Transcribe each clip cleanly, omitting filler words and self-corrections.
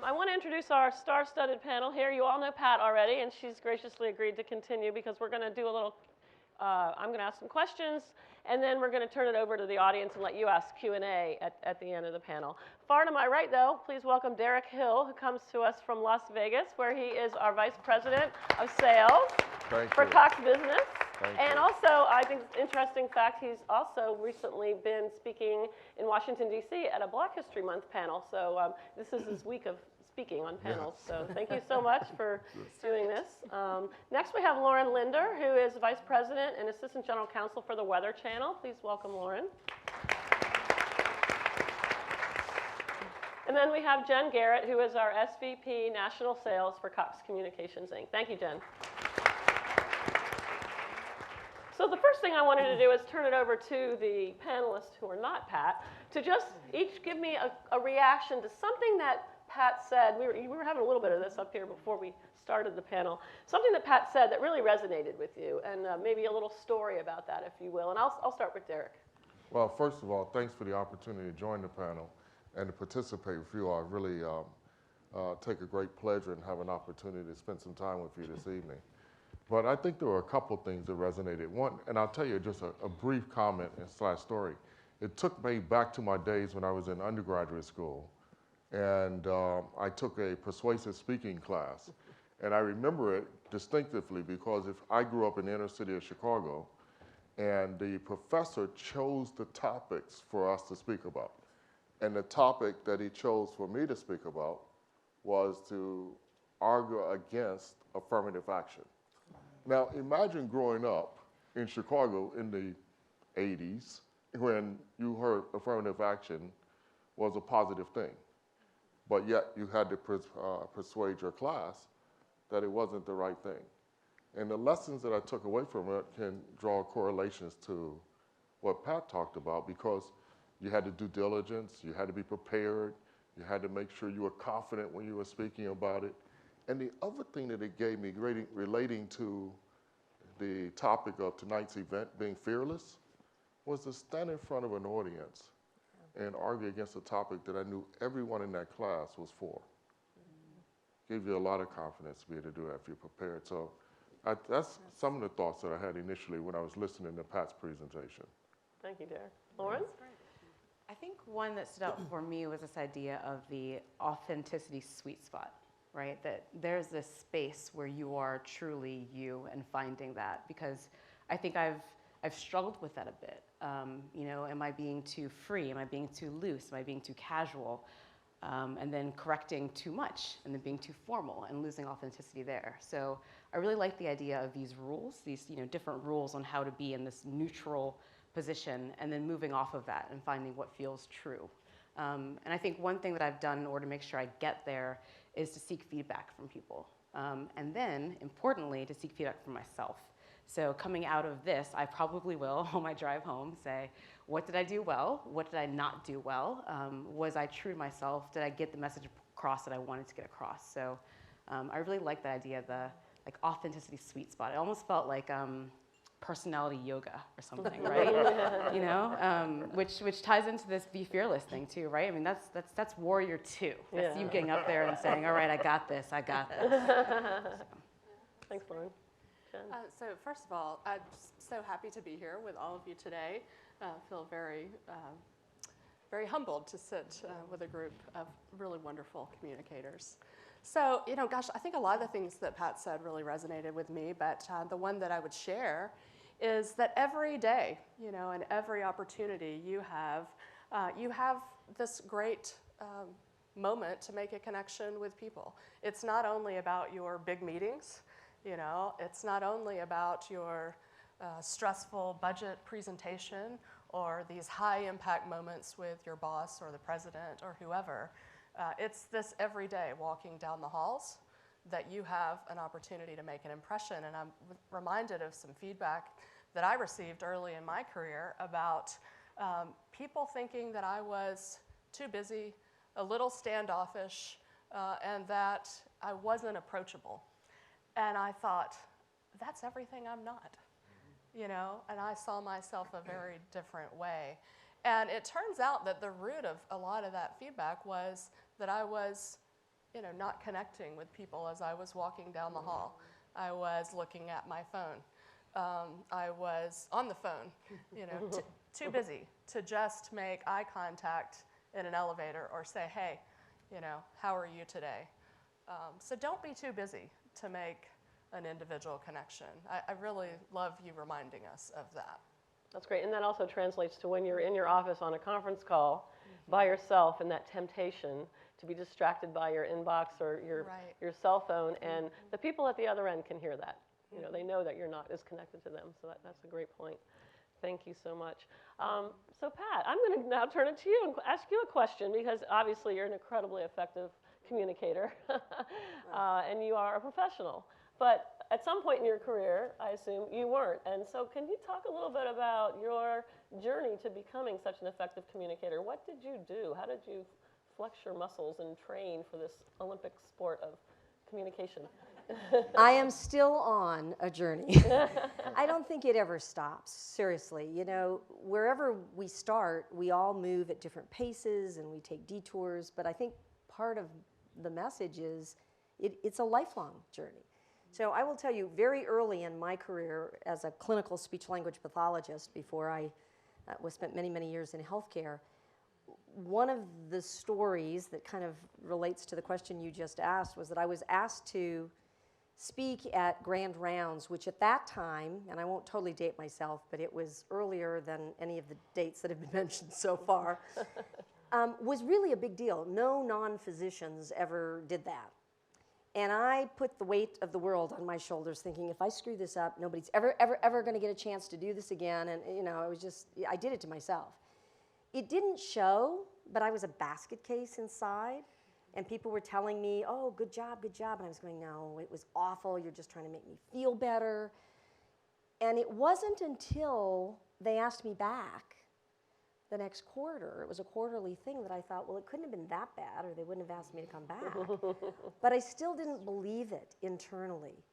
I want to introduce our star-studded panel here. You all know Pat already, and she's graciously agreed to continue because we're going to do a little, I'm going to ask some questions, and then we're going to turn it over to the audience and let you ask Q&A at the end of the panel. Far to my right, though, please welcome Derek Hill, who comes to us from Las Vegas, where he is our Vice President of Sales for Cox Business. And also, I think it's an interesting fact, he's also recently been speaking in Washington, D.C. at a Black History Month panel. So this is his week of speaking on panels. Yes. So thank you so much for doing this. Next, we have Lauren Linder, who is Vice President and Assistant General Counsel for the Weather Channel. Please welcome Lauren. And then we have Jen Garrett, who is our SVP National Sales for Cox Communications, Inc. Thank you, Jen. So the first thing I wanted to do is turn it over to the panelists who are not Pat to just each give me a reaction to something that Pat said. We were having a little bit of this up here before we started the panel. Something that Pat said that really resonated with you, and maybe a little story about that, if you will. And I'll start with Derek. Well, first of all, thanks for the opportunity to join the panel and to participate with you. I really take a great pleasure in having an opportunity to spend some time with you this evening. But I think there were a couple things that resonated. One, and I'll tell you just a brief comment / story. It took me back to my days when I was in undergraduate school, and I took a persuasive speaking class. And I remember it distinctively because if I grew up in the inner city of Chicago, and the professor chose the topics for us to speak about. And the topic that he chose for me to speak about was to argue against affirmative action. Now, imagine growing up in Chicago in the 80s when you heard affirmative action was a positive thing, but yet you had to persuade your class that it wasn't the right thing. And the lessons that I took away from it can draw correlations to what Pat talked about, because you had to do diligence, you had to be prepared, you had to make sure you were confident when you were speaking about it. And the other thing that it gave me, relating to the topic of tonight's event, being fearless, was to stand in front of an audience and argue against a topic that I knew everyone in that class was for. Gave you a lot of confidence to be able to do that if you're prepared. So that's some of the thoughts that I had initially when I was listening to Pat's presentation. Thank you, Derek. Lauren? I think one that stood out for me was this idea of the authenticity sweet spot. Right, that there's this space where you are truly you and finding that, because I think I've struggled with that a bit. You know, am I being too free? Am I being too loose? Am I being too casual? And then correcting too much and then being too formal and losing authenticity there. So I really like the idea of these rules, these different rules on how to be in this neutral position, and then moving off of that and finding what feels true. And I think one thing that I've done in order to make sure I get there is to seek feedback from people. And then, importantly, to seek feedback from myself. So coming out of this, I probably will, on my drive home, say, what did I do well? What did I not do well? Was I true to myself? Did I get the message across that I wanted to get across? So I really like the idea of the authenticity sweet spot. It almost felt like personality yoga or something, right? You know, which ties into this be fearless thing too, right? I mean, that's warrior 2. That's you getting up there and saying, all right, I got this. So. Thanks, Lauren. So first of all, I'm so happy to be here with all of you today. I feel very, very humbled to sit with a group of really wonderful communicators. So, gosh, I think a lot of the things that Pat said really resonated with me, but the one that I would share is that every day, and every opportunity you have this great moment to make a connection with people. It's not only about your big meetings, it's not only about your stressful budget presentation or these high impact moments with your boss or the president or whoever. It's this every day walking down the halls that you have an opportunity to make an impression. And I'm reminded of some feedback that I received early in my career about people thinking that I was too busy, a little standoffish, and that I wasn't approachable. And I thought, that's everything I'm not, and I saw myself a very different way. And it turns out that the root of a lot of that feedback was that I was not connecting with people as I was walking down the hall. I was looking at my phone. I was on the phone, too busy to just make eye contact in an elevator or say, hey, how are you today? So don't be too busy to make an individual connection. I really love you reminding us of that. That's great. And that also translates to when you're in your office on a conference call by yourself and that temptation to be distracted by your inbox or your cell phone. And the people at the other end can hear that. They know that you're not as connected to them. So that's a great point. Thank you so much. So Pat, I'm going to now turn it to you and ask you a question because obviously you're an incredibly effective communicator and you are a professional. But at some point in your career, I assume you weren't. And so can you talk a little bit about your journey to becoming such an effective communicator? What did you do? How did you flex your muscles and train for this Olympic sport of communication? I am still on a journey. I don't think it ever stops, seriously. Wherever we start, we all move at different paces and we take detours, but I think part of the message is it's a lifelong journey. So I will tell you, very early in my career as a clinical speech-language pathologist, before I spent many, many years in healthcare, one of the stories that kind of relates to the question you just asked was that I was asked to speak at Grand Rounds, which at that time, and I won't totally date myself, but it was earlier than any of the dates that have been mentioned so far, was really a big deal. No non-physicians ever did that. And I put the weight of the world on my shoulders thinking, if I screw this up, nobody's ever going to get a chance to do this again. And, it was just, I did it to myself. It didn't show, but I was a basket case inside. And people were telling me, oh, good job, good job. And I was going, no, it was awful. You're just trying to make me feel better. And it wasn't until they asked me back the next quarter, it was a quarterly thing, that I thought, well, it couldn't have been that bad or they wouldn't have asked me to come back. But I still didn't believe it internally.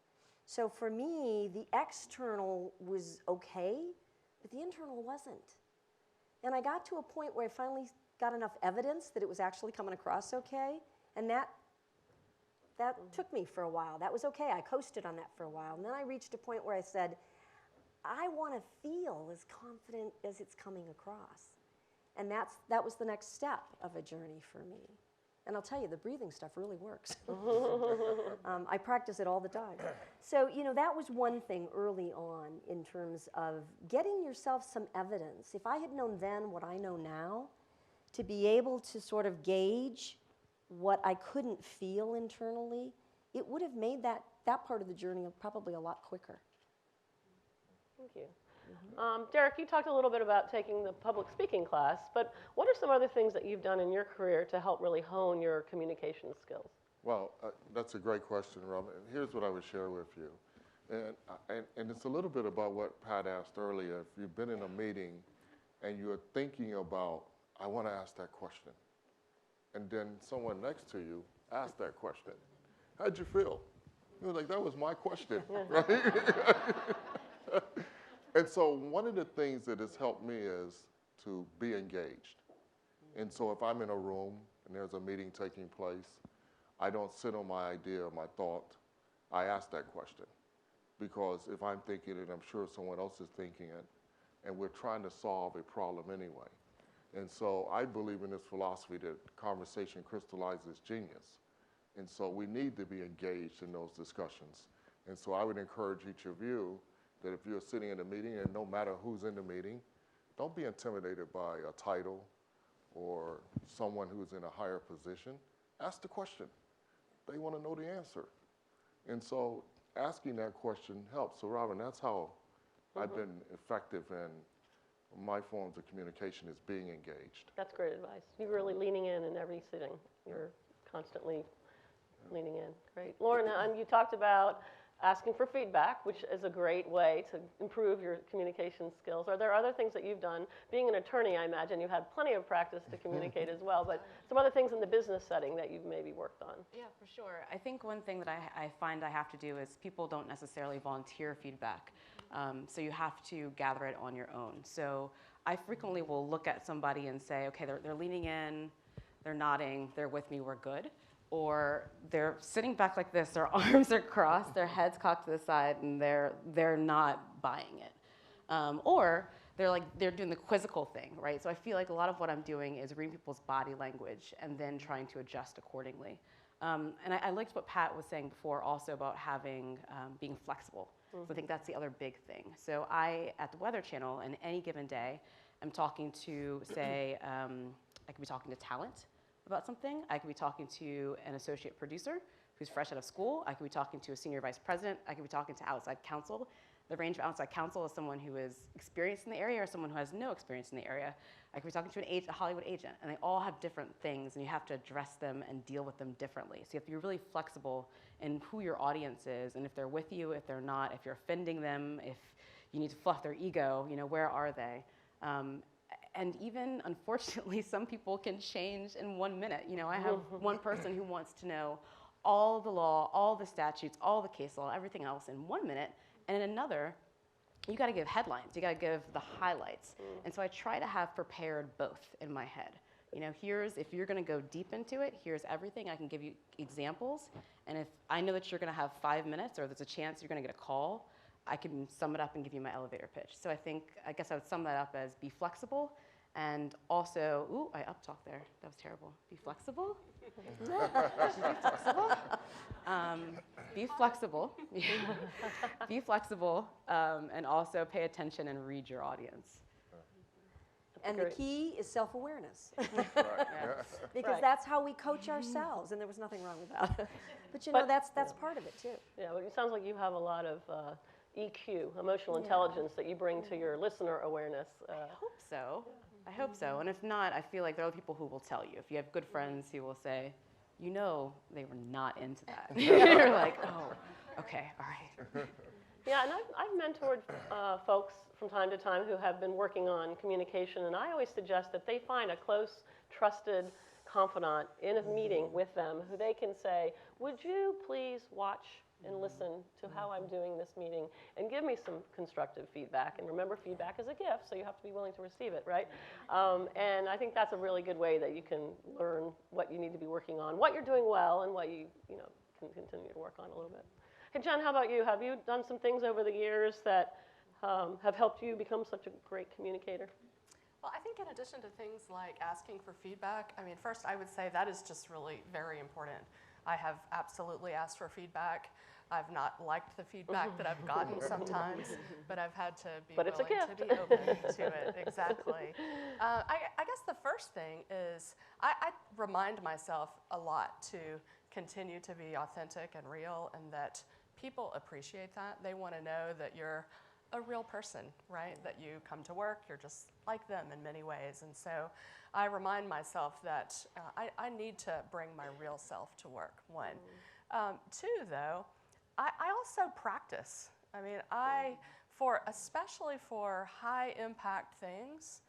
So for me, the external was okay, but the internal wasn't. And I got to a point where I finally got enough evidence that it was actually coming across okay, and that took me for a while. That was okay. I coasted on that for a while. And then I reached a point where I said, I want to feel as confident as it's coming across. And that was the next step of a journey for me. And I'll tell you, the breathing stuff really works. I practice it all the time. So, that was one thing early on in terms of getting yourself some evidence. If I had known then what I know now, to be able to sort of gauge what I couldn't feel internally, it would have made that part of the journey probably a lot quicker. Thank you. Derek, you talked a little bit about taking the public speaking class, but what are some other things that you've done in your career to help really hone your communication skills? Well, that's a great question, Robin. Here's what I would share with you. And it's a little bit about what Pat asked earlier. If you've been in a meeting and you're thinking about, I want to ask that question, and then someone next to you asked that question, how'd you feel? You were like, that was my question, right? And so one of the things that has helped me is to be engaged. And so if I'm in a room and there's a meeting taking place, I don't sit on my idea or my thought. I ask that question. Because if I'm thinking it, I'm sure someone else is thinking it, and we're trying to solve a problem anyway. And so I believe in this philosophy that conversation crystallizes genius. And so we need to be engaged in those discussions. And so I would encourage each of you that if you're sitting in a meeting, and no matter who's in the meeting, don't be intimidated by a title or someone who's in a higher position. Ask the question. They want to know the answer. And so asking that question helps. So Robin, that's how I've been effective in my forms of communication, is being engaged. That's great advice. You're really leaning in every sitting. You're constantly leaning in. Great. Lauren, you talked about asking for feedback, which is a great way to improve your communication skills. Are there other things that you've done? Being an attorney, I imagine you've had plenty of practice to communicate as well, but some other things in the business setting that you've maybe worked on. Yeah, for sure. I think one thing that I find I have to do is people don't necessarily volunteer feedback. So you have to gather it on your own. So I frequently will look at somebody and say, okay, they're leaning in, they're nodding, they're with me, we're good. or they're sitting back like this, their arms are crossed, their heads cocked to the side, and they're not buying it. Or they're doing the quizzical thing, right? So I feel like a lot of what I'm doing is reading people's body language and then trying to adjust accordingly. And I liked what Pat was saying before also about being flexible. So I think that's the other big thing. So I, at the Weather Channel, on any given day, am talking to, say, I could be talking to talent about something. I could be talking to an associate producer who's fresh out of school. I could be talking to a senior vice president. I could be talking to outside counsel. The range of outside counsel is someone who is experienced in the area or someone who has no experience in the area. I could be talking to a Hollywood agent, and they all have different things, and you have to address them and deal with them differently. So you have to be really flexible in who your audience is, and if they're with you, if they're not, if you're offending them, if you need to fluff their ego, where are they? And even, unfortunately, some people can change in 1 minute. I have one person who wants to know all the law, all the statutes, all the case law, everything else in 1 minute. And in another, you got to give headlines. You got to give the highlights. And so I try to have prepared both in my head. If you're going to go deep into it, here's everything. I can give you examples. And if I know that you're going to have 5 minutes or there's a chance you're going to get a call, I can sum it up and give you my elevator pitch. So I guess I would sum that up as be flexible. And also, I up-talked there. That was terrible. Be flexible. Be flexible. Be flexible, and also pay attention and read your audience. And the key is self-awareness. Right. Because that's how we coach ourselves, and there was nothing wrong with that. But that's part of it too. Yeah, well, it sounds like you have a lot of EQ, emotional intelligence, that you bring to your listener awareness. I hope so. I hope so. And if not, I feel like there are people who will tell you. If you have good friends who will say, they were not into that. You're like, oh, okay, all right. Yeah, and I've mentored folks from time to time who have been working on communication, and I always suggest that they find a close, trusted confidant in a meeting with them who they can say, would you please watch and listen to how I'm doing this meeting and give me some constructive feedback. And remember, feedback is a gift, so you have to be willing to receive it, right? And I think that's a really good way that you can learn what you need to be working on, what you're doing well, and what you can continue to work on a little bit. Hey, Jen, how about you? Have you done some things over the years that have helped you become such a great communicator? Well, I think in addition to things like asking for feedback, first I would say that is just really very important. I have absolutely asked for feedback. I've not liked the feedback that I've gotten sometimes, but I've had to be willing to be open to it. Exactly. I guess the first thing is I remind myself a lot to continue to be authentic and real, and that people appreciate that. They want to know that you're a real person, right? That you come to work, you're just like them in many ways. And so I remind myself that I need to bring my real self to work, one. Two, though, I also practice. Especially for high impact things,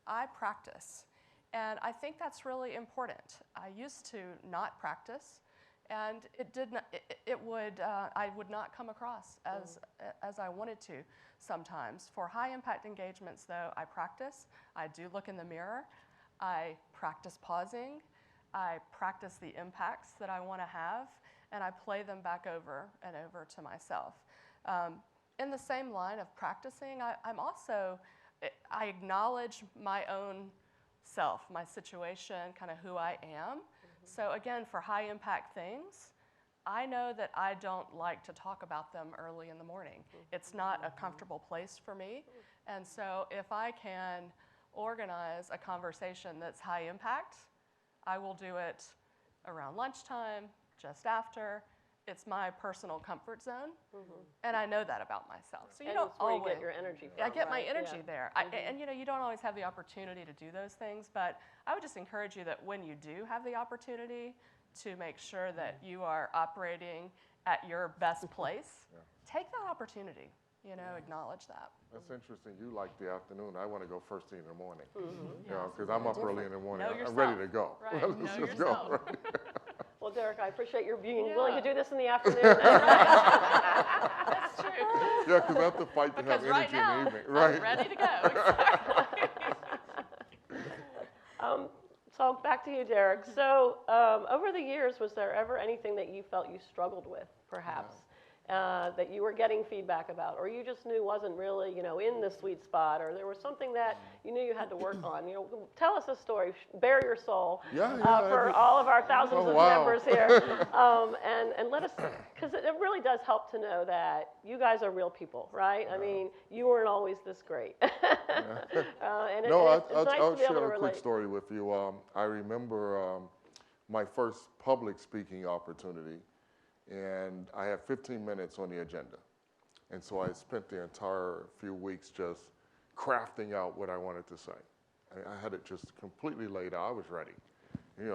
I practice. And I think that's really important. I used to not practice, and I would not come across as I wanted to sometimes. For high impact engagements, though, I practice. I do look in the mirror. I practice pausing. I practice the impacts that I want to have, and I play them back over and over to myself. In the same line of practicing, I acknowledge my own self, my situation, kind of who I am. So again, for high impact things, I know that I don't like to talk about them early in the morning. It's not a comfortable place for me. And so if I can organize a conversation that's high impact, I will do it around lunchtime, just after. It's my personal comfort zone, and I know that about myself. So you don't always get your energy from. I get my energy there, and you don't always have the opportunity to do those things. But I would just encourage you that when you do have the opportunity to make sure that you are operating at your best place, take that opportunity. Acknowledge that. That's interesting. You like the afternoon. I want to go first thing in the morning. Because I'm up early in the morning. I'm ready to go. Right. Let's just go. Right? Well, Derek, I appreciate your being willing to do this in the afternoon. That's true. Yeah, because I have to fight to have energy in the evening. Right. I'm ready to go. Exactly. So back to you, Derek. So over the years, was there ever anything that you felt you struggled with, perhaps, that you were getting feedback about, or you just knew wasn't really, in the sweet spot, or there was something that you knew you had to work on? Tell us a story, bare your soul, for all of our thousands of members here, and let us, because it really does help to know that you guys are real people, right? I mean, you weren't always this great. And it's nice I'll to be able to share a quick relate. story with you. I remember my first public speaking opportunity, and I had 15 minutes on the agenda. And so I spent the entire few weeks just crafting out what I wanted to say. I had it just completely laid out. I was ready.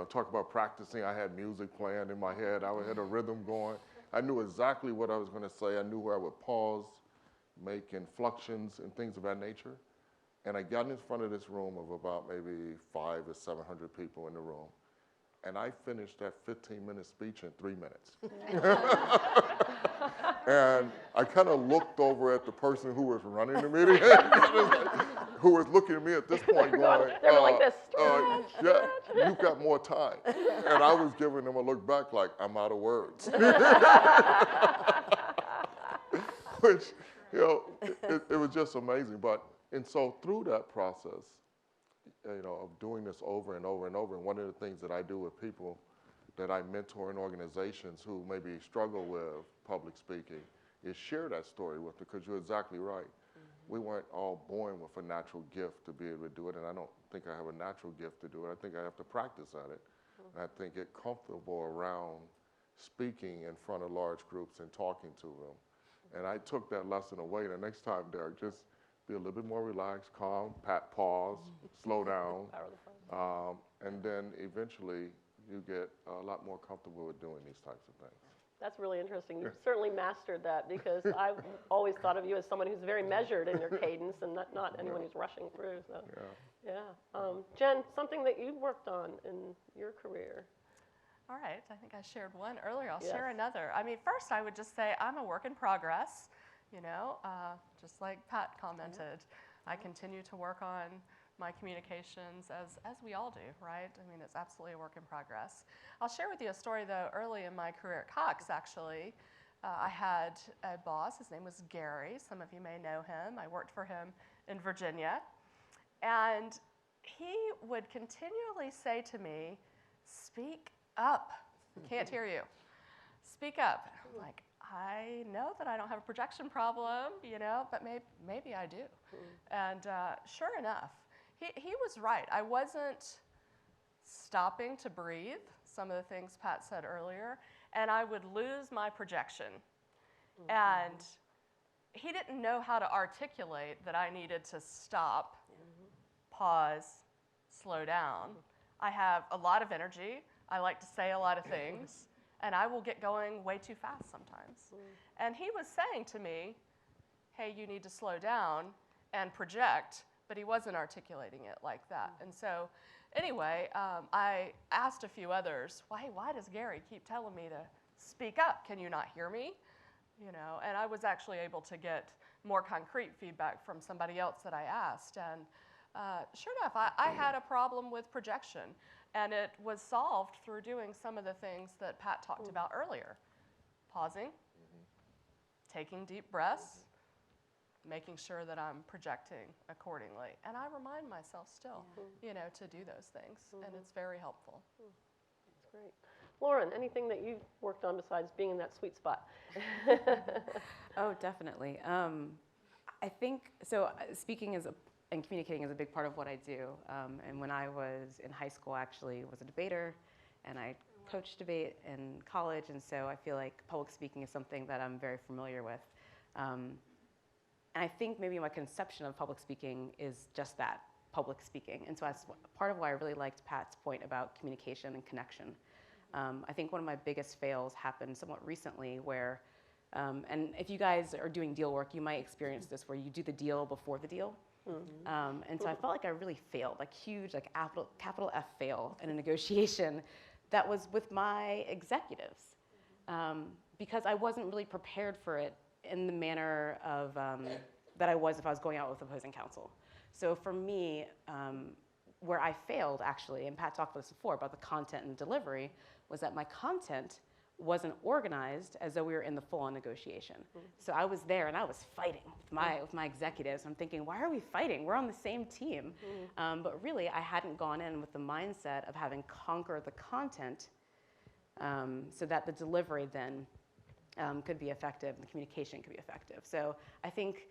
Talk about practicing. I had music playing in my head. I had a rhythm going. I knew exactly what I was going to say. I knew where I would pause, make inflections and things of that nature. And I got in front of this room of about maybe 500 or 700 people in the room. And I finished that 15-minute speech in 3 minutes. And I kind of looked over at the person who was running the meeting, who was looking at me at this point going, they were like this. Yeah, you've got more time. And I was giving them a look back like, I'm out of words. Which, it was just amazing. And so through that process, of doing this over and over and over, and one of the things that I do with people that I mentor in organizations who maybe struggle with public speaking is share that story with them, because you're exactly right. We weren't all born with a natural gift to be able to do it, and I don't think I have a natural gift to do it. I think I have to practice at it. And I think get comfortable around speaking in front of large groups and talking to them. And I took that lesson away. The next time, Derek, just be a little bit more relaxed, calm, pause, slow down, and then eventually you get a lot more comfortable with doing these types of things. That's really interesting. You've certainly mastered that, because I've always thought of you as someone who's very measured in your cadence and not anyone who's rushing through. So, Jen, something that you worked on in your career. All right, I think I shared one earlier. I'll share another. I mean, first I would just say I'm a work in progress, just like Pat commented. I continue to work on my communications as we all do, right? I mean, it's absolutely a work in progress. I'll share with you a story, though, early in my career at Cox, actually. I had a boss. His name was Gary. Some of you may know him. I worked for him in Virginia. And he would continually say to me, "Speak up. Can't hear you. Speak up." And I'm like, I know that I don't have a projection problem, but maybe I do. And sure enough, he was right. I wasn't stopping to breathe, some of the things Pat said earlier, and I would lose my projection. And he didn't know how to articulate that I needed to stop, pause, slow down. I have a lot of energy. I like to say a lot of things, and I will get going way too fast sometimes. And he was saying to me, hey, you need to slow down and project, but he wasn't articulating it like that. And so anyway, I asked a few others, why does Gary keep telling me to speak up? Can you not hear me? And I was actually able to get more concrete feedback from somebody else that I asked. And sure enough, I had a problem with projection. And it was solved through doing some of the things that Pat talked about earlier. Pausing, taking deep breaths, making sure that I'm projecting accordingly. And I remind myself still, to do those things. And it's very helpful. That's great. Lauren, anything that you've worked on besides being in that sweet spot? Oh, definitely. I think, so speaking and communicating is a big part of what I do. And when I was in high school, actually, was a debater, and I coached debate in college, and so I feel like public speaking is something that I'm very familiar with. And I think maybe my conception of public speaking is just that, public speaking. And so that's part of why I really liked Pat's point about communication and connection. I think one of my biggest fails happened somewhat recently where, and if you guys are doing deal work, you might experience this where you do the deal before the deal. And so I felt like I really failed, like huge, like capital F fail in a negotiation that was with my executives, because I wasn't really prepared for it in the manner of that I was if I was going out with opposing counsel. So for me, where I failed, actually, and Pat talked about this before, about the content and delivery, was that my content wasn't organized as though we were in the full-on negotiation. So I was there and I was fighting with my executives. I'm thinking, why are we fighting? We're on the same team. But really, I hadn't gone in with the mindset of having conquered the content so that the delivery then could be effective and the communication could be effective. So I think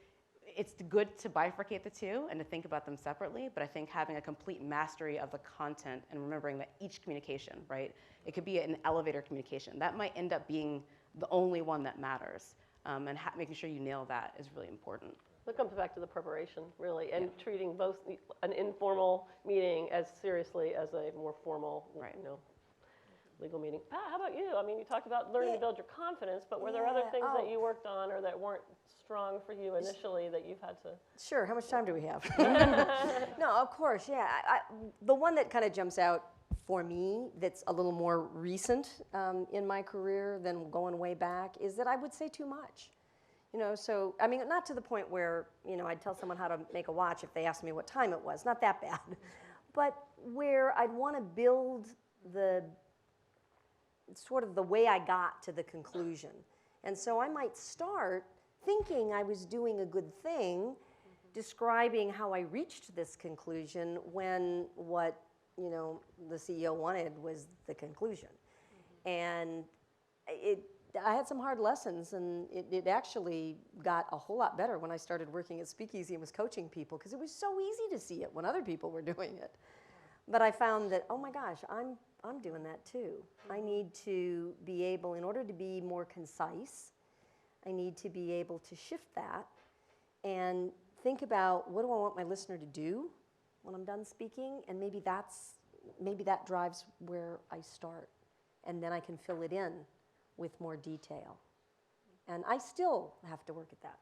it's good to bifurcate the two and to think about them separately, but I think having a complete mastery of the content and remembering that each communication, right? It could be an elevator communication. That might end up being the only one that matters. And making sure you nail that is really important. It comes back to the preparation, really, and treating both an informal meeting as seriously as a more formal, legal meeting. Pat, how about you? I mean, you talked about learning to build your confidence, but were there other things that you worked on or that weren't strong for you initially that you've had to? Sure. How much time do we have? No, of course, yeah. The one that kind of jumps out for me that's a little more recent in my career than going way back is that I would say too much. So, I mean, not to the point where, I'd tell someone how to make a watch if they asked me what time it was, not that bad, but where I'd want to build the sort of the way I got to the conclusion. And so I might start thinking I was doing a good thing, describing how I reached this conclusion when what, the CEO wanted was the conclusion. And I had some hard lessons, and it actually got a whole lot better when I started working at Speakeasy and was coaching people, because it was so easy to see it when other people were doing it. But I found that, oh my gosh, I'm doing that too. I need to be able, in order to be more concise, I need to be able to shift that and think about, what do I want my listener to do when I'm done speaking? And maybe that drives where I start. And then I can fill it in with more detail. And I still have to work at that.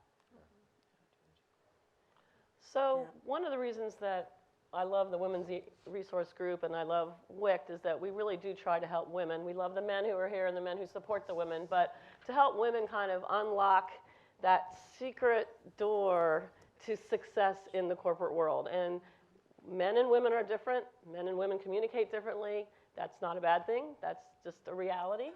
So one of the reasons that I love the Women's Resource Group and I love WICT is that we really do try to help women. We love the men who are here and the men who support the women, but to help women kind of unlock that secret door to success in the corporate world. And men and women are different. Men and women communicate differently. That's not a bad thing. That's just a reality.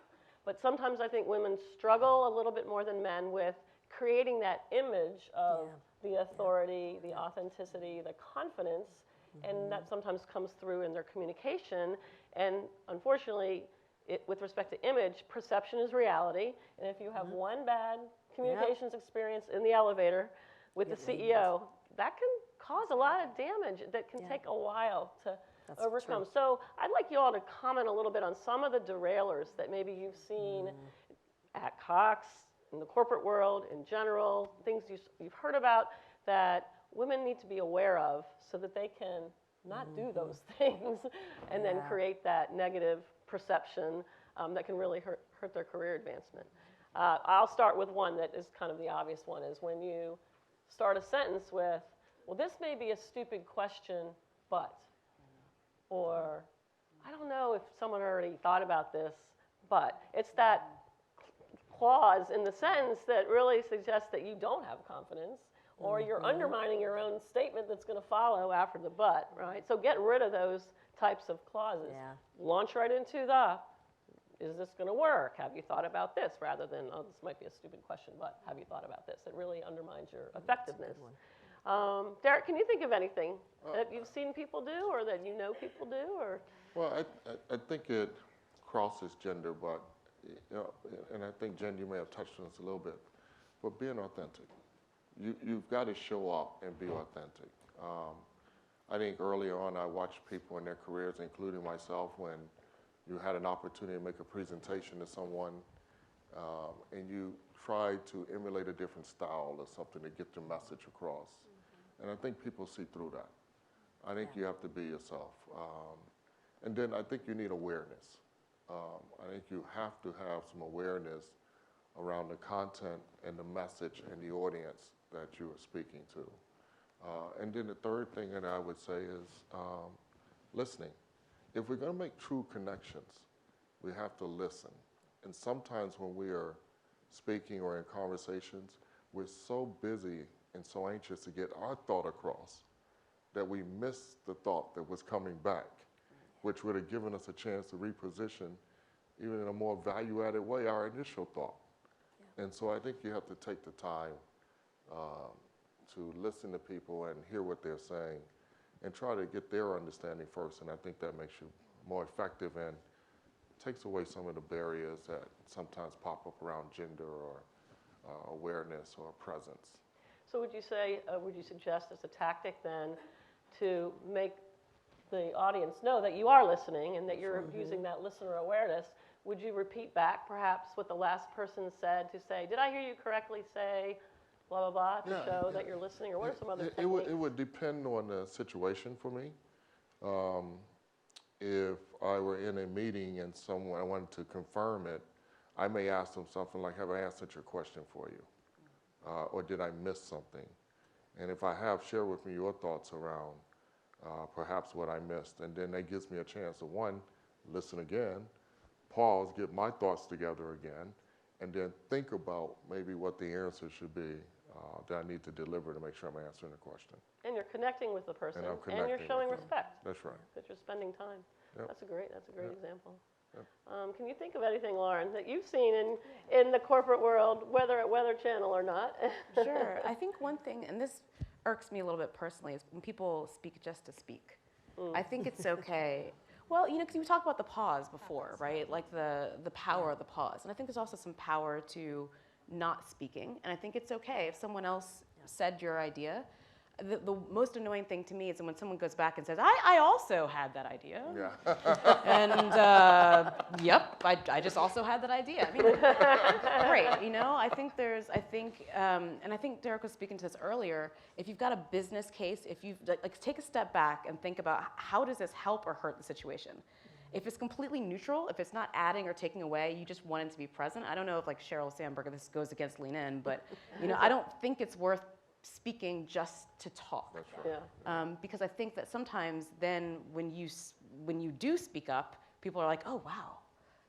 But sometimes I think women struggle a little bit more than men with creating that image of the authority, the authenticity, the confidence, and that sometimes comes through in their communication. And unfortunately, with respect to image, perception is reality. And if you have one bad communications experience in the elevator with the CEO, that can cause a lot of damage that can take a while to overcome. True. So I'd like you all to comment a little bit on some of the derailers that maybe you've seen at Cox, in the corporate world, in general, things you've heard about that women need to be aware of so that they can not do those things and then create that negative perception that can really hurt their career advancement. I'll start with one that is kind of the obvious one, is when you start a sentence with, well, this may be a stupid question, but, or I don't know if someone already thought about this, but it's that clause in the sentence that really suggests that you don't have confidence, or you're undermining your own statement that's going to follow after the but, right? So get rid of those types of clauses. Yeah. Launch right into the, is this going to work? Have you thought about this? Rather than, oh, this might be a stupid question, but have you thought about this? It really undermines your effectiveness. Derek, can you think of anything that you've seen people do or that you know people do? Or? Well, I think it crosses gender, but, and I think, Jen, you may have touched on this a little bit, but being authentic. You've got to show up and be authentic. I think earlier on I watched people in their careers, including myself, when you had an opportunity to make a presentation to someone and you tried to emulate a different style or something to get your message across. And I think people see through that. I think you have to be yourself. And then I think you need awareness. I think you have to have some awareness around the content and the message and the audience that you are speaking to. And then the third thing that I would say is listening. If we're going to make true connections, we have to listen. And sometimes when we are speaking or in conversations, we're so busy and so anxious to get our thought across that we missed the thought that was coming back, which would have given us a chance to reposition, even in a more value-added way, our initial thought. And so I think you have to take the time to listen to people and hear what they're saying and try to get their understanding first. And I think that makes you more effective and takes away some of the barriers that sometimes pop up around gender or awareness or presence. So would you suggest as a tactic then to make the audience know that you are listening and that you're using that listener awareness? Would you repeat back perhaps what the last person said to say, did I hear you correctly say blah, blah, blah, to show that you're listening? Or what are some other techniques? It would depend on the situation for me. If I were in a meeting and I wanted to confirm it, I may ask them something like, have I answered your question for you? Or did I miss something? And if I have, share with me your thoughts around perhaps what I missed. And then that gives me a chance to, one, listen again, pause, get my thoughts together again, and then think about maybe what the answer should be that I need to deliver to make sure I'm answering the question. And you're connecting with the person, And I'm and connecting you're showing with them. respect. That's right. That you're spending time. Yep. That's a great Yep. example. Yep. Can you think of anything, Lauren, that you've seen in the corporate world, whether at Weather Channel or not? Sure. I think one thing, and this irks me a little bit personally, is when people speak just to speak. I think it's okay. Well, because we talked about the pause before, right? Like the power of the pause. And I think there's also some power to not speaking. And I think it's okay if someone else said your idea. The most annoying thing to me is when someone goes back and says, I also had that idea. Yeah. And yep, I just also had that idea. I mean, great, and I think Derek was speaking to this earlier. If you've got a business case, if you've take a step back and think about how does this help or hurt the situation. If it's completely neutral, if it's not adding or taking away, you just want it to be present. I don't know if Sheryl Sandberg, this goes against lean in, but I don't think it's worth speaking just to talk. That's right. Yeah. Because I think that sometimes then when you do speak up, people are like, oh wow,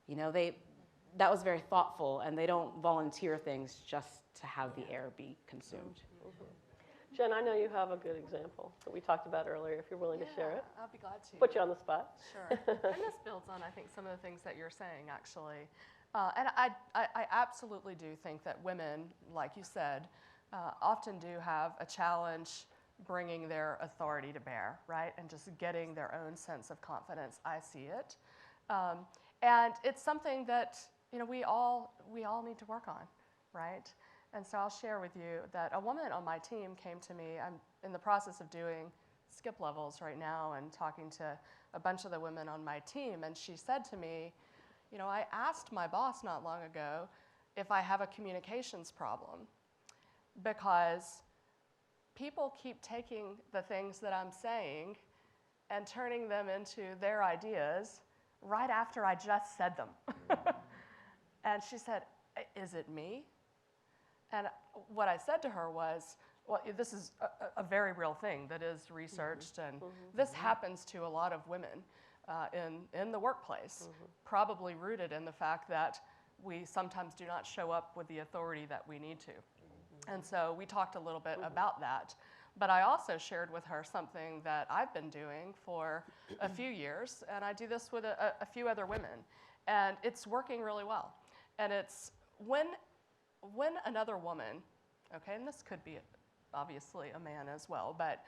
that was very thoughtful, and they don't volunteer things just to have the air be consumed. Jen, I know you have a good example that we talked about earlier, if you're willing to share it. I'll be glad to. Put you on the spot. Sure. And this builds on, I think, some of the things that you're saying, actually. And I absolutely do think that women, like you said, often do have a challenge bringing their authority to bear, right? And just getting their own sense of confidence. I see it. And it's something that, we all need to work on, right? And so I'll share with you that a woman on my team came to me. I'm in the process of doing skip levels right now and talking to a bunch of the women on my team. And she said to me, I asked my boss not long ago if I have a communications problem, because people keep taking the things that I'm saying and turning them into their ideas right after I just said them. And she said, is it me? And what I said to her was, well, this is a very real thing that is researched, and this happens to a lot of women in the workplace, probably rooted in the fact that we sometimes do not show up with the authority that we need to. And so we talked a little bit about that. But I also shared with her something that I've been doing for a few years, and I do this with a few other women, and it's working really well. And it's when another woman, okay, and this could be obviously a man as well, but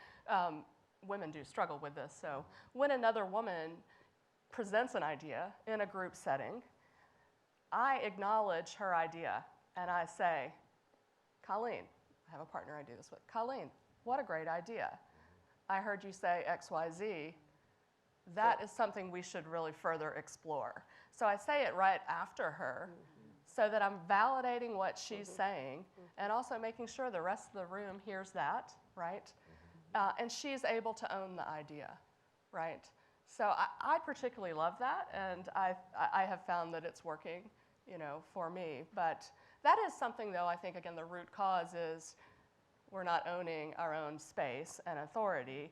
women do struggle with this. So when another woman presents an idea in a group setting, I acknowledge her idea, and I say, Colleen, I have a partner I do this with. Colleen, what a great idea. I heard you say X, Y, Z. That is something we should really further explore. So I say it right after her so that I'm validating what she's saying and also making sure the rest of the room hears that, right? And she's able to own the idea, right? So I particularly love that, and I have found that it's working, for me. But that is something, though, I think, again, the root cause is we're not owning our own space and authority.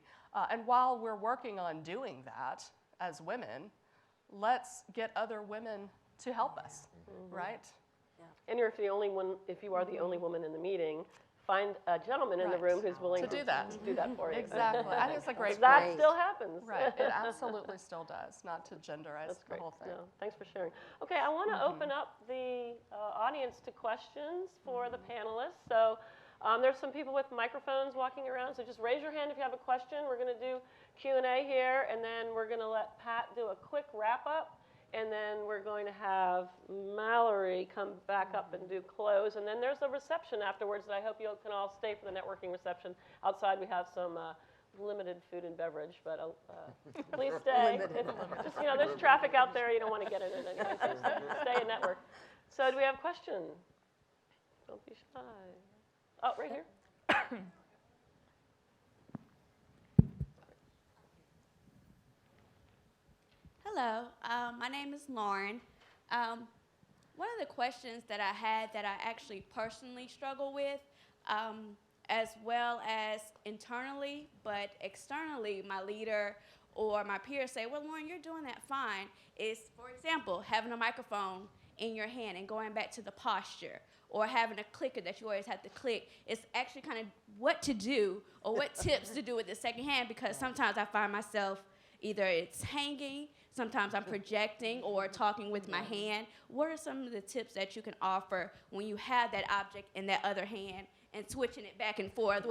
And while we're working on doing that as women, let's get other women to help us, right? And if you are the only woman in the meeting, find a gentleman in the Right. room who's willing To do that. for you. Exactly. I think it's a great That point. still happens. Right. It absolutely still does. Not to genderize That's the great. whole thing. No, thanks for sharing. Okay, I want to open up the audience to questions for the panelists. So there's some people with microphones walking around, so just raise your hand if you have a question. We're going to do Q&A here, and then we're going to let Pat do a quick wrap-up, and then we're going to have Mallory come back up and do close, and then there's a reception afterwards that I hope you can all stay for the networking reception. Outside we have some limited food and beverage, but please stay. Just, there's traffic out there. You don't want to get in it anyway, so stay and network. So do we have questions? Don't be shy. Oh, right here. Hello, my name is Lauren. One of the questions that I had that I actually personally struggle with, as well as internally, but externally, my leader or my peers say, well, Lauren, you're doing that fine, is, for example, having a microphone in your hand and going back to the posture, or having a clicker that you always have to click. It's actually kind of what to do or what tips to do with the second hand, because sometimes I find myself either it's hanging, sometimes I'm projecting or talking with my hand. What are some of the tips that you can offer when you have that object in that other hand and switching it back and forth?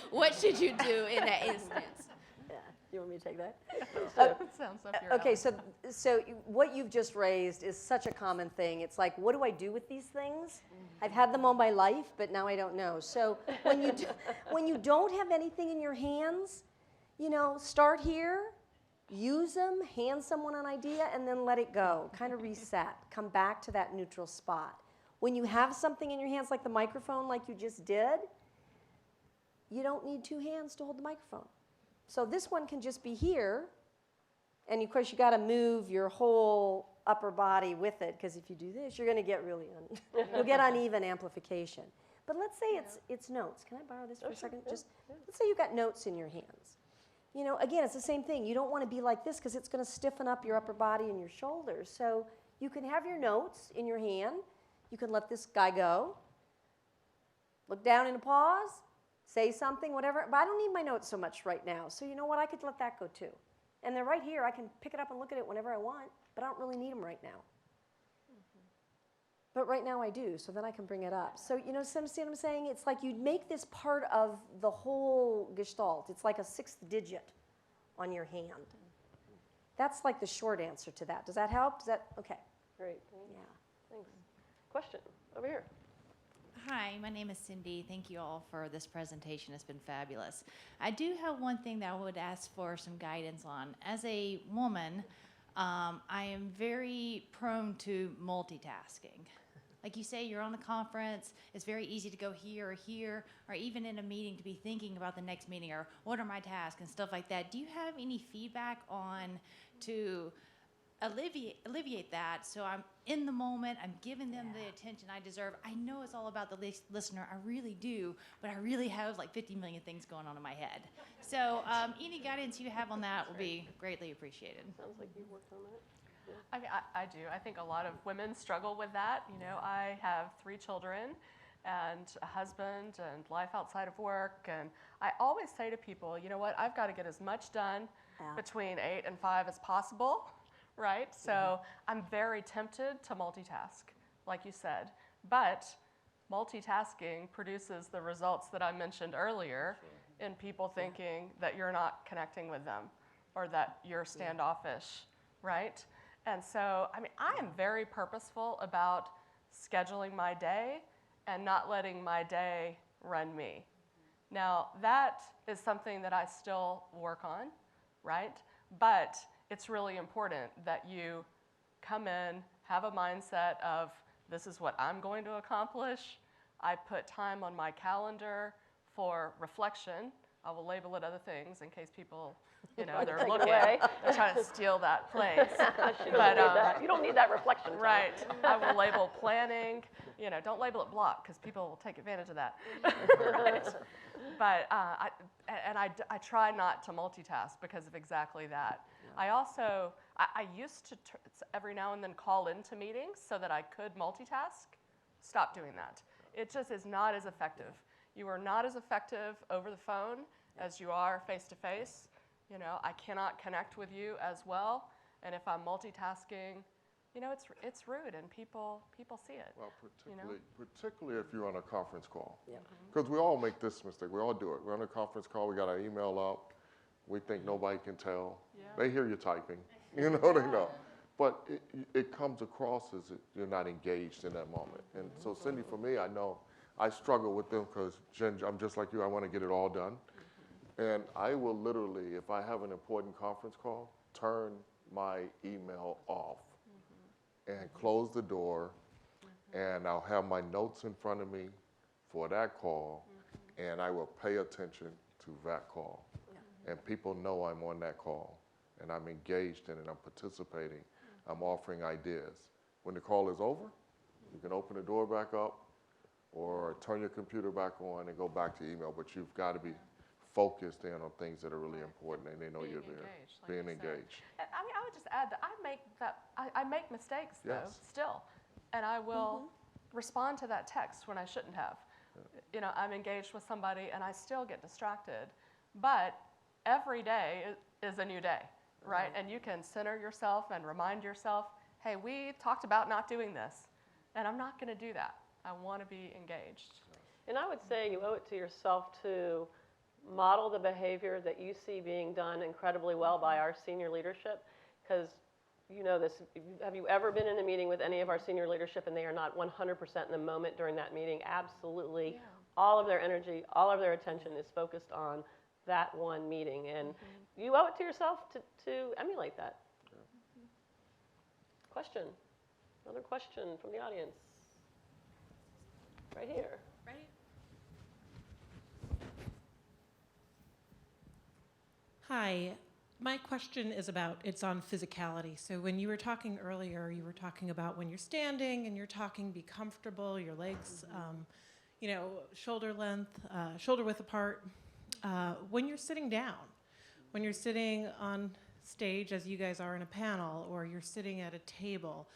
What should you do in that instance? Yeah. You want me to take that? Sounds up your Okay, alley. so what you've just raised is such a common thing. It's like, what do I do with these things? I've had them all my life, but now I don't know. So when you don't have anything in your hands, start here, use them, hand someone an idea, and then let it go. Kind of reset. Come back to that neutral spot. When you have something in your hands, like the microphone, like you just did, you don't need two hands to hold the microphone. So this one can just be here, and of course you got to move your whole upper body with it, because if you do this, you're going to get really you'll get uneven amplification. But let's say it's notes. Can I borrow this for a second? Just let's say you got notes in your hands. Again, it's the same thing. You don't want to be like this because it's going to stiffen up your upper body and your shoulders. So you can have your notes in your hand. You can let this guy go. Look down in a pause. Say something, whatever. But I don't need my notes so much right now. So you know what? I could let that go too. And they're right here. I can pick it up and look at it whenever I want. But I don't really need them right now. But right now I do, so then I can bring it up. So, see what I'm saying? It's like you make this part of the whole gestalt. It's like a sixth digit on your hand. That's like the short answer to that. Does that help? Okay. Great. Yeah. Thanks. Question over here. Hi, my name is Cindy. Thank you all for this presentation. It's been fabulous. I do have one thing that I would ask for some guidance on. As a woman, I am very prone to multitasking. Like you say, you're on a conference, it's very easy to go here, or even in a meeting to be thinking about the next meeting or what are my tasks and stuff like that. Do you have any feedback on to alleviate that so I'm in the moment, I'm giving them the attention I deserve? I know it's all about the listener, I really do, but I really have like 50 million things going on in my head. So any guidance you have on that will be greatly appreciated. Sounds like you worked on that. I mean, I do. I think a lot of women struggle with that. I have 3 children and a husband and life outside of work. And I always say to people, you know what, I've got to get as much done between 8 and 5 as possible, right? So I'm very tempted to multitask, like you said. But multitasking produces the results that I mentioned earlier in people thinking that you're not connecting with them or that you're standoffish, right? And so, I mean, I am very purposeful about scheduling my day and not letting my day run me. Now, that is something that I still work on, right? But it's really important that you come in, have a mindset of this is what I'm going to accomplish. I put time on my calendar for reflection. I will label it other things in case people, they're looking. They're trying to steal that place. But you don't need that reflection time. Right. I will label planning. Don't label it block because people will take advantage of that. Right. But I try not to multitask because of exactly that. I also I used to every now and then call into meetings so that I could multitask. Stop doing that. It just is not as effective. You are not as effective over the phone as you are face to face. You know, I cannot connect with you as well. And if I'm multitasking, you know, it's rude, and people see it. Well, you know? particularly if you're on a conference call. Yeah. Because we all make this mistake. We all do it. We're on a conference call. We got our email up. We think nobody can tell. Yeah. They hear you typing. You know, they know. But it comes across as if you're not engaged in that moment. And so, Cindy, for me, I know I struggle with them because, Jen, I'm just like you. I want to get it all done. And I will literally, if I have an important conference call, turn my email off and close the door, and I'll have my notes in front of me for that call, and I will pay attention to that call. And people know I'm on that call, and I'm engaged in it, I'm participating, I'm offering ideas. When the call is over, you can open the door back up or turn your computer back on and go back to email, but you've got to be focused in on things that are really important, and they know you're there. Engaged, like Being you said. engaged. I mean, I would just add that I make mistakes though, Yes. still, and I will respond to that text when I shouldn't have. You know, I'm engaged with somebody and I still get distracted, but every day is a new day, right? And you can center yourself and remind yourself, hey, we talked about not doing this, and I'm not going to do that. I want to be engaged. And I would say you owe it to yourself to model the behavior that you see being done incredibly well by our senior leadership, because you know this. Have you ever been in a meeting with any of our senior leadership and they are not 100% in the moment during that meeting? Absolutely. Yeah. All of their energy, all of their attention is focused on that one meeting, and you owe it to yourself to emulate that. Question? Another question from the audience? Right here. Right? Hi, my question is it's on physicality. So when you were talking earlier, you were talking about when you're standing and you're talking be comfortable, your legs, you know, shoulder width apart. When you're sitting down, when you're sitting on stage as you guys are in a panel, or you're sitting at a table,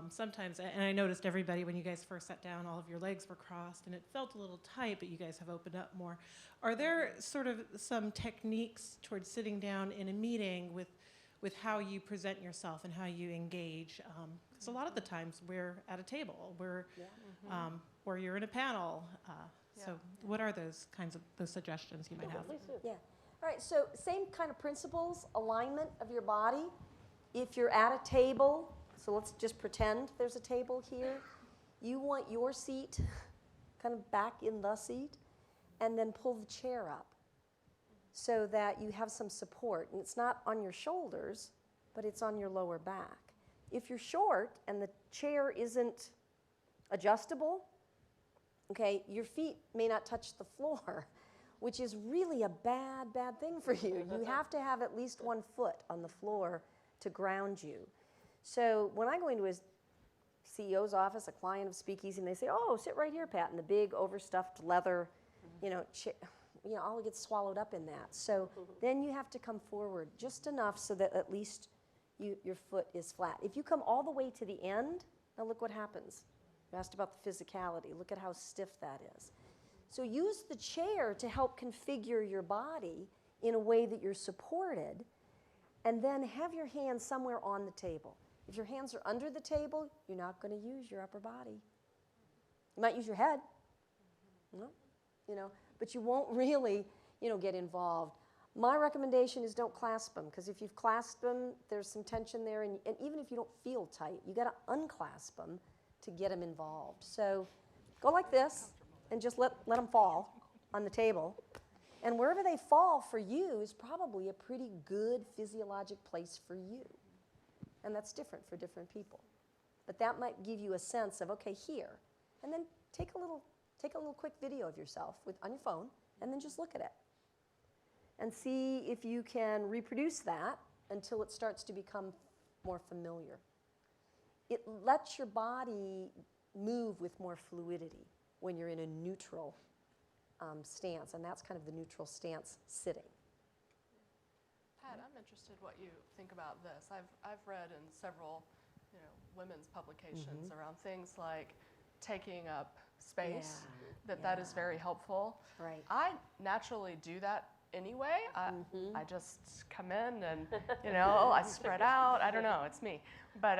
sometimes, and I noticed everybody when you guys first sat down, all of your legs were crossed and it felt a little tight, but you guys have opened up more. Are there sort of some techniques towards sitting down in a meeting with how you present yourself and how you engage? Because a lot of the times we're at a table, or you're in a panel. So what are those suggestions you might have? Please do. Yeah. All right, so same kind of principles, alignment of your body. If you're at a table, so let's just pretend there's a table here. You want your seat kind of back in the seat, and then pull the chair up so that you have some support. And it's not on your shoulders, but it's on your lower back. If you're short and the chair isn't adjustable, okay, your feet may not touch the floor, which is really a bad thing for you. You have to have at least 1 foot on the floor to ground you. So when I go into a CEO's office, a client of Speakeasy, and they say, oh, sit right here, Pat, in the big overstuffed leather, all gets swallowed up in that. So then you have to come forward just enough so that at least your foot is flat. If you come all the way to the end, now look what happens. You asked about the physicality. Look at how stiff that is. So use the chair to help configure your body in a way that you're supported, and then have your hands somewhere on the table. If your hands are under the table, you're not going to use your upper body. You might use your head, but you won't really, get involved. My recommendation is don't clasp them, because if you've clasped them, there's some tension there, and even if you don't feel tight, you got to unclasp them to get them involved. So go like this and just let them fall on the table. And wherever they fall for you is probably a pretty good physiologic place for you. And that's different for different people. But that might give you a sense of, okay, here. And then take a little quick video of yourself on your phone, and then just look at it. And see if you can reproduce that until it starts to become more familiar. It lets your body move with more fluidity when you're in a neutral stance, and that's kind of the neutral stance sitting. Pat, I'm interested what you think about this. I've read in several, women's publications around things like taking up space, Yeah. that is very helpful. Right. I naturally do that anyway. I just come in and, I spread out. I don't know, it's me. But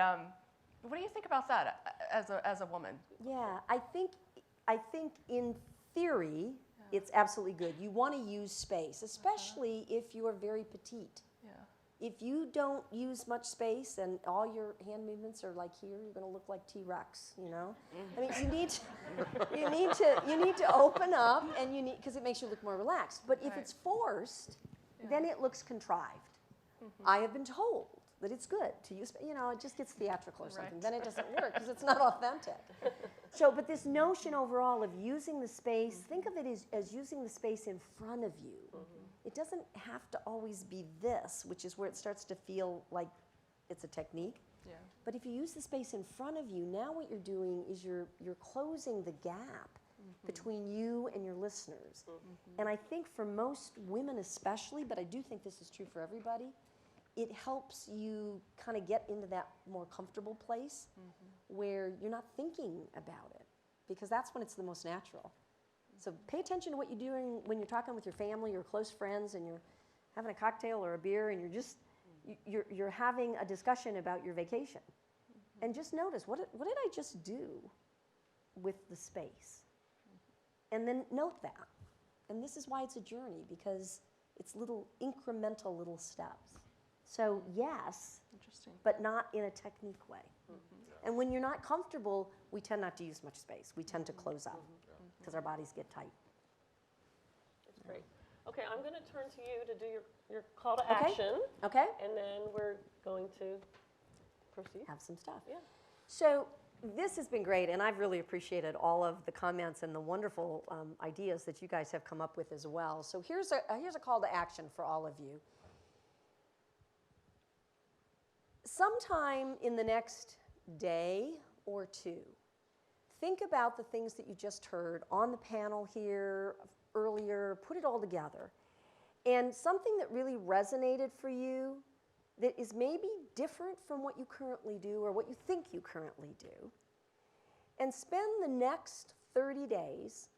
what do you think about that as a woman? Yeah, I think in theory, it's absolutely good. You want to use space, especially if you are very petite. Yeah. If you don't use much space and all your hand movements are like here, you're going to look like T-Rex, I mean, you need to open up, and because it makes you look more relaxed. But if it's forced, then it looks contrived. I have been told that it's good to use, it just gets theatrical or something. Right. Then it doesn't work because it's not authentic. So, but this notion overall of using the space, think of it as using the space in front of you. It doesn't have to always be this, which is where it starts to feel like it's a technique. Yeah. But if you use the space in front of you, now what you're doing is you're closing the gap between you and your listeners. And I think for most women especially, but I do think this is true for everybody, it helps you kind of get into that more comfortable place where you're not thinking about it, because that's when it's the most natural. So pay attention to what you're doing when you're talking with your family or close friends and you're having a cocktail or a beer and you're having a discussion about your vacation. And just notice, what did I just do with the space? And then note that. And this is why it's a journey, because it's little incremental little steps. So yes, Interesting. but not in a technique way. And when you're not comfortable, we tend not to use much space. We tend to close up because our bodies get tight. That's great. Okay, I'm going to turn to you to do your call to action, Okay? and then we're going to proceed. Have some stuff. Yeah. So this has been great, and I've really appreciated all of the comments and the wonderful ideas that you guys have come up with as well. So here's a call to action for all of you. Sometime in the next day or two, think about the things that you just heard on the panel here earlier, put it all together. And something that really resonated for you that is maybe different from what you currently do or what you think you currently do. And spend the next 30 days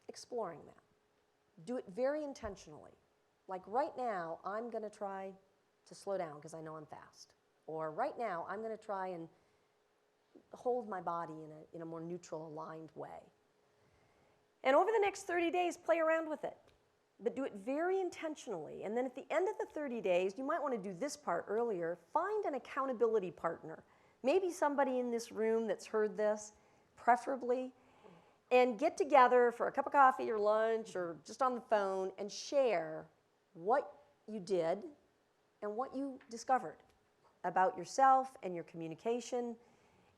exploring that. Do it very intentionally. Like right now, I'm going to try to slow down because I know I'm fast. Or right now, I'm going to try and hold my body in a more neutral, aligned way. And over the next 30 days, play around with it. But do it very intentionally. And then at the end of the 30 days, you might want to do this part earlier. Find an accountability partner. Maybe somebody in this room that's heard this, preferably. And get together for a cup of coffee or lunch or just on the phone and share what you did and what you discovered about yourself and your communication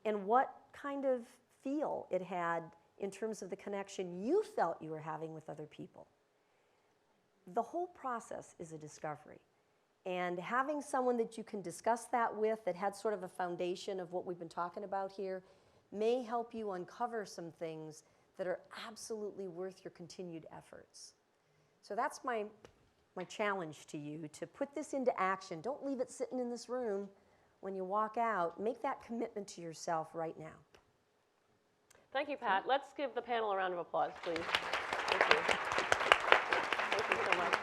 and what kind of feel it had in terms of the connection you felt you were having with other people. The whole process is a discovery. And having someone that you can discuss that with that had sort of a foundation of what we've been talking about here may help you uncover some things that are absolutely worth your continued efforts. So that's my challenge to you, to put this into action. Don't leave it sitting in this room when you walk out. Make that commitment to yourself right now. Thank you, Pat. Let's give the panel a round of applause, please. Thank you. Thank you so much.